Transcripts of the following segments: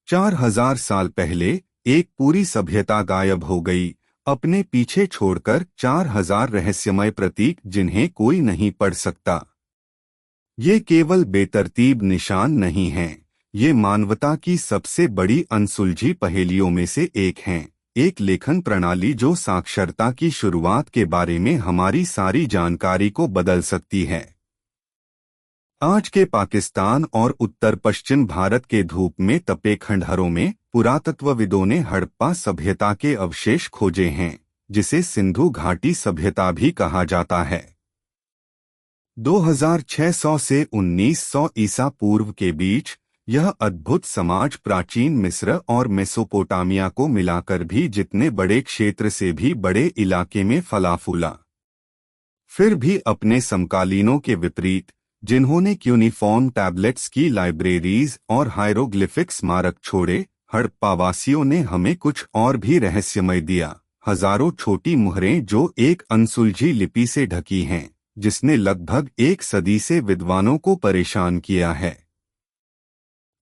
4000 साल पहले एक पूरी सभ्यता गायब हो गई, अपने पीछे छोड़कर 4000 रहस्यमय प्रतीक जिन्हें कोई नहीं पढ़ सकता। ये केवल बेतरतीब निशान नहीं हैं, ये मानवता की सबसे बड़ी अनसुलझी पहेलियों में से एक हैं। एक लेखन प्रणाली जो साक्षरता की शुरुआत के बारे में हमारी सारी जानकारी को बदल सकती है। आज के पाकिस्तान और उत्तर पश्चिम भारत के धूप में तपे खंडहरों में पुरातत्वविदों ने हड़प्पा सभ्यता के अवशेष खोजे हैं, जिसे सिंधु घाटी सभ्यता भी कहा जाता है। 2600 से 1900 ईसा पूर्व के बीच यह अद्भुत समाज प्राचीन मिस्र और मेसोपोटामिया को मिलाकर भी जितने बड़े क्षेत्र से भी बड़े इलाके में फला फूला। फिर भी अपने समकालीनों के विपरीत, जिन्होंने क्यूनिफॉर्म टैबलेट्स की लाइब्रेरीज और हायरोग्लिफिक स्मारक छोड़े, हड़प्पावासियों ने हमें कुछ और भी रहस्यमय दिया। हजारों छोटी मुहरें जो एक अनसुलझी लिपि से ढकी हैं, जिसने लगभग एक सदी से विद्वानों को परेशान किया है।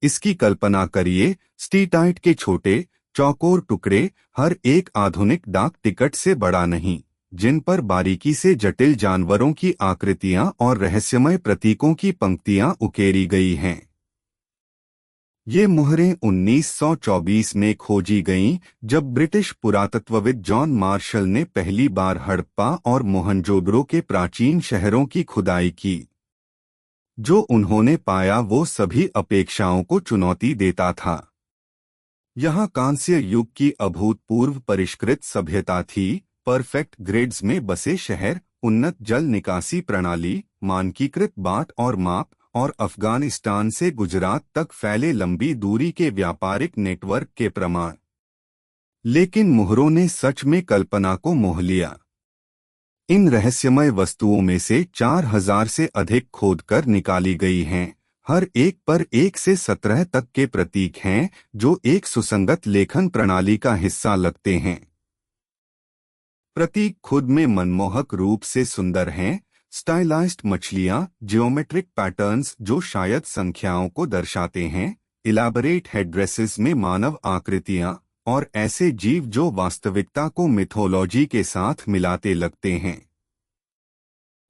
इसकी कल्पना करिए, स्टीटाइट के छोटे चौकोर टुकड़े, हर एक आधुनिक डाक टिकट से बड़ा नहीं, जिन पर बारीकी से जटिल जानवरों की आकृतियां और रहस्यमय प्रतीकों की पंक्तियां उकेरी गई हैं। ये मुहरें 1924 में खोजी गईं, जब ब्रिटिश पुरातत्वविद जॉन मार्शल ने पहली बार हड़प्पा और मोहनजोदड़ो के प्राचीन शहरों की खुदाई की। जो उन्होंने पाया वो सभी अपेक्षाओं को चुनौती देता था। यहाँ कांस्य युग की अभूतपूर्व परिष्कृत सभ्यता थी, परफेक्ट ग्रिड्स में बसे शहर, उन्नत जल निकासी प्रणाली, मानकीकृत बाट और माप, और अफगानिस्तान से गुजरात तक फैले लंबी दूरी के व्यापारिक नेटवर्क के प्रमाण। लेकिन मुहरों ने सच में कल्पना को मोह लिया। इन रहस्यमय वस्तुओं में से 4000 से अधिक खोदकर निकाली गई हैं। हर एक पर 1 से 17 तक के प्रतीक हैं, जो एक सुसंगत लेखन प्रणाली का हिस्सा लगते हैं। प्रतीक खुद में मनमोहक रूप से सुंदर हैं। स्टाइलाइज्ड मछलियां, जियोमेट्रिक पैटर्न्स जो शायद संख्याओं को दर्शाते हैं, इलैबोरेट हेडड्रेसेस में मानव आकृतियां, और ऐसे जीव जो वास्तविकता को मिथोलॉजी के साथ मिलाते लगते हैं।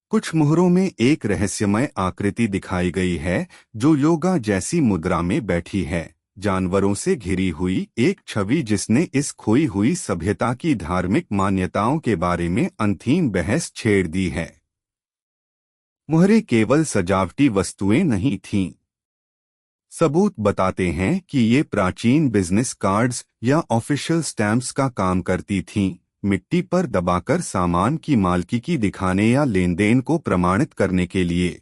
कुछ मुहरों में एक रहस्यमय आकृति दिखाई गई है, जो योगा जैसी मुद्रा में बैठी है, जानवरों से घिरी हुई एक छवि जिसने इस खोई हुई सभ्यता की धार्मिक मान्यताओं के बारे में अनथीम बहस छेड़ दी है। मुहरें केवल सजावटी वस्तुएं नहीं थीं। सबूत बताते हैं कि ये प्राचीन बिजनेस कार्ड्स या ऑफिशियल स्टैम्प्स का काम करती थीं, मिट्टी पर दबाकर सामान की मालिकी दिखाने या लेनदेन को प्रमाणित करने के लिए।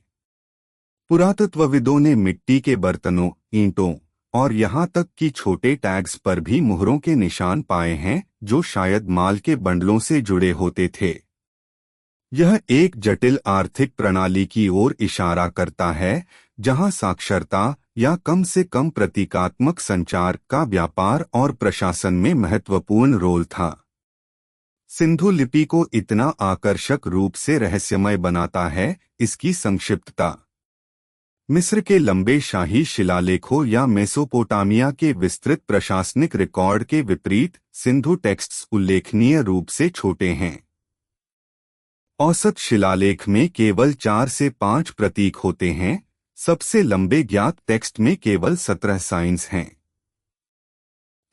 पुरातत्वविदों ने मिट्टी के बर्तनों, ईंटों और यहाँ तक कि छोटे टैग्स पर भी मुहरों के निशान पाए हैं, जो शायद माल के बंडलों से जुड़े होते थे। यह एक जटिल आर्थिक प्रणाली की ओर इशारा करता है, जहां साक्षरता या कम से कम प्रतीकात्मक संचार का व्यापार और प्रशासन में महत्वपूर्ण रोल था। सिंधु लिपि को इतना आकर्षक रूप से रहस्यमय बनाता है इसकी संक्षिप्तता। मिस्र के लंबे शाही शिलालेखों या मेसोपोटामिया के विस्तृत प्रशासनिक रिकॉर्ड के विपरीत, सिंधु टेक्स्ट्स उल्लेखनीय रूप से छोटे हैं। औसत शिलालेख में केवल 4 से 5 प्रतीक होते हैं। सबसे लंबे ज्ञात टेक्स्ट में केवल 17 साइंस हैं।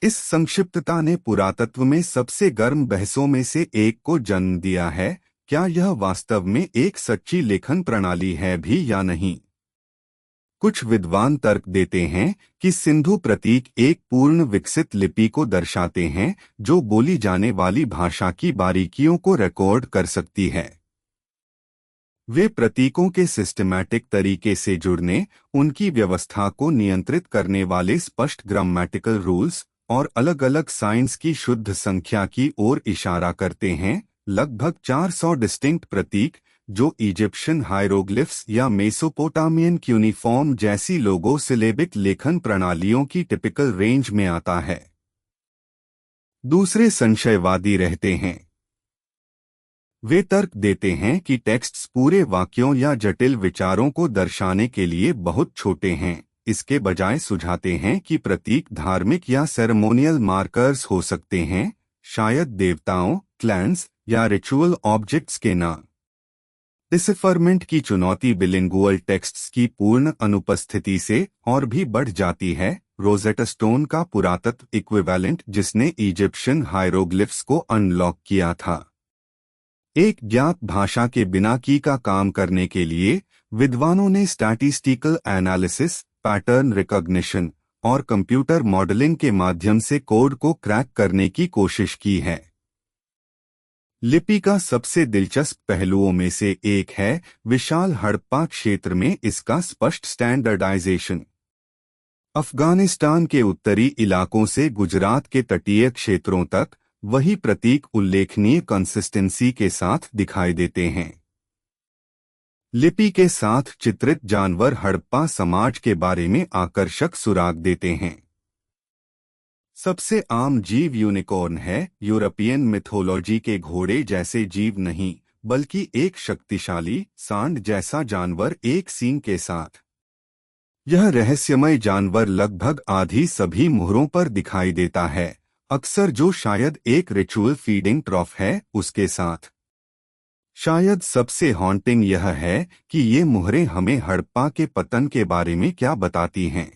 इस संक्षिप्तता ने पुरातत्व में सबसे गर्म बहसों में से एक को जन्म दिया है। क्या यह वास्तव में एक सच्ची लेखन प्रणाली है भी या नहीं? कुछ विद्वान तर्क देते हैं कि सिंधु प्रतीक एक पूर्ण विकसित लिपि को दर्शाते हैं, जो बोली जाने वाली भाषा की बारीकियों को रिकॉर्ड कर सकती है। वे प्रतीकों के सिस्टमैटिक तरीके से जुड़ने, उनकी व्यवस्था को नियंत्रित करने वाले स्पष्ट ग्रामेटिकल रूल्स और अलग-अलग साइंस की शुद्ध संख्या की ओर इशारा करते हैं। लगभग 400 डिस्टिंक्ट प्रतीक, जो इजिप्शियन हायरोग्लिफ्स या मेसोपोटामियन क्यूनिफॉर्म जैसी लोगो सिलेबिक लेखन प्रणालियों की टिपिकल रेंज में आता है। दूसरे संशयवादी रहते हैं। वे तर्क देते हैं कि टेक्स्ट्स पूरे वाक्यों या जटिल विचारों को दर्शाने के लिए बहुत छोटे हैं, इसके बजाय सुझाते हैं कि प्रतीक धार्मिक या सेरेमोनियल मार्कर्स हो सकते हैं, शायद देवताओं, क्लैन्स या रिचुअल ऑब्जेक्ट्स के नाम। डिसिफरमेंट की चुनौती बिलिंगुअल टेक्स्ट्स की पूर्ण अनुपस्थिति से और भी बढ़ जाती है। रोजेटा स्टोन का पुरातत्व इक्विवेलेंट जिसने इजिप्शियन हायरोग्लिफ्स को अनलॉक किया था। एक ज्ञात भाषा के बिना की का काम करने के लिए विद्वानों ने स्टैटिस्टिकल एनालिसिस, पैटर्न रिकॉग्निशन और कंप्यूटर मॉडलिंग के माध्यम से कोड को क्रैक करने की कोशिश की है। लिपि का सबसे दिलचस्प पहलुओं में से एक है विशाल हड़प्पा क्षेत्र में इसका स्पष्ट स्टैंडर्डाइजेशन। अफगानिस्तान के उत्तरी इलाकों से गुजरात के तटीय क्षेत्रों तक वही प्रतीक उल्लेखनीय कंसिस्टेंसी के साथ दिखाई देते हैं। लिपि के साथ चित्रित जानवर हड़प्पा समाज के बारे में आकर्षक सुराग देते हैं। सबसे आम जीव यूनिकॉर्न है। यूरोपियन मिथोलॉजी के घोड़े जैसे जीव नहीं, बल्कि एक शक्तिशाली सांड जैसा जानवर एक सींग के साथ। यह रहस्यमय जानवर लगभग आधी सभी मुहरों पर दिखाई देता है, अक्सर जो शायद एक रिचुअल फीडिंग ट्रॉफ है उसके साथ। शायद सबसे हॉन्टिंग यह है कि ये मुहरें हमें हड़प्पा के पतन के बारे में क्या बताती हैं।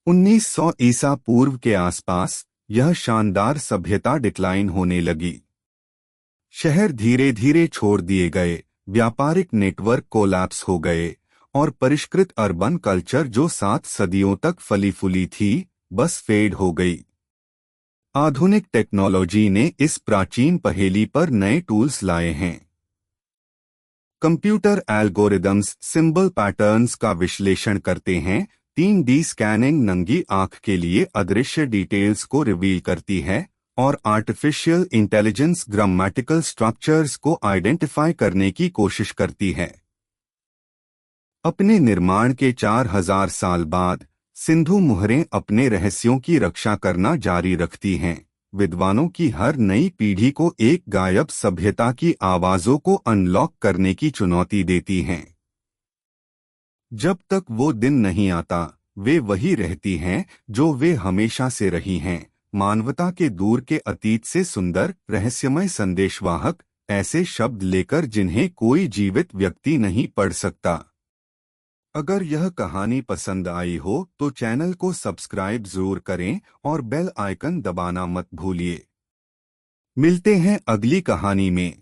1900 ईसा पूर्व के आसपास यह शानदार सभ्यता डिक्लाइन होने लगी। शहर धीरे धीरे छोड़ दिए गए, व्यापारिक नेटवर्क कोलैप्स हो गए और परिष्कृत अर्बन कल्चर जो 7 सदियों तक फली फूली थी, बस फेड हो गई। आधुनिक टेक्नोलॉजी ने इस प्राचीन पहेली पर नए टूल्स लाए हैं। कंप्यूटर एल्गोरिदम्स सिंबल पैटर्न्स का विश्लेषण करते हैं। 3D स्कैनिंग नंगी आंख के लिए अदृश्य डिटेल्स को रिवील करती है और आर्टिफिशियल इंटेलिजेंस ग्रामेटिकल स्ट्रक्चर्स को आइडेंटिफाई करने की कोशिश करती है। अपने निर्माण के 4000 साल बाद सिंधु मुहरें अपने रहस्यों की रक्षा करना जारी रखती हैं। विद्वानों की हर नई पीढ़ी को एक गायब सभ्यता की आवाजों को अनलॉक करने की चुनौती देती हैं। जब तक वो दिन नहीं आता, वे वही रहती हैं जो वे हमेशा से रही हैं, मानवता के दूर के अतीत से सुंदर रहस्यमय संदेशवाहक, ऐसे शब्द लेकर जिन्हें कोई जीवित व्यक्ति नहीं पढ़ सकता। अगर यह कहानी पसंद आई हो तो चैनल को सब्सक्राइब जरूर करें और बेल आइकन दबाना मत भूलिए। मिलते हैं अगली कहानी में।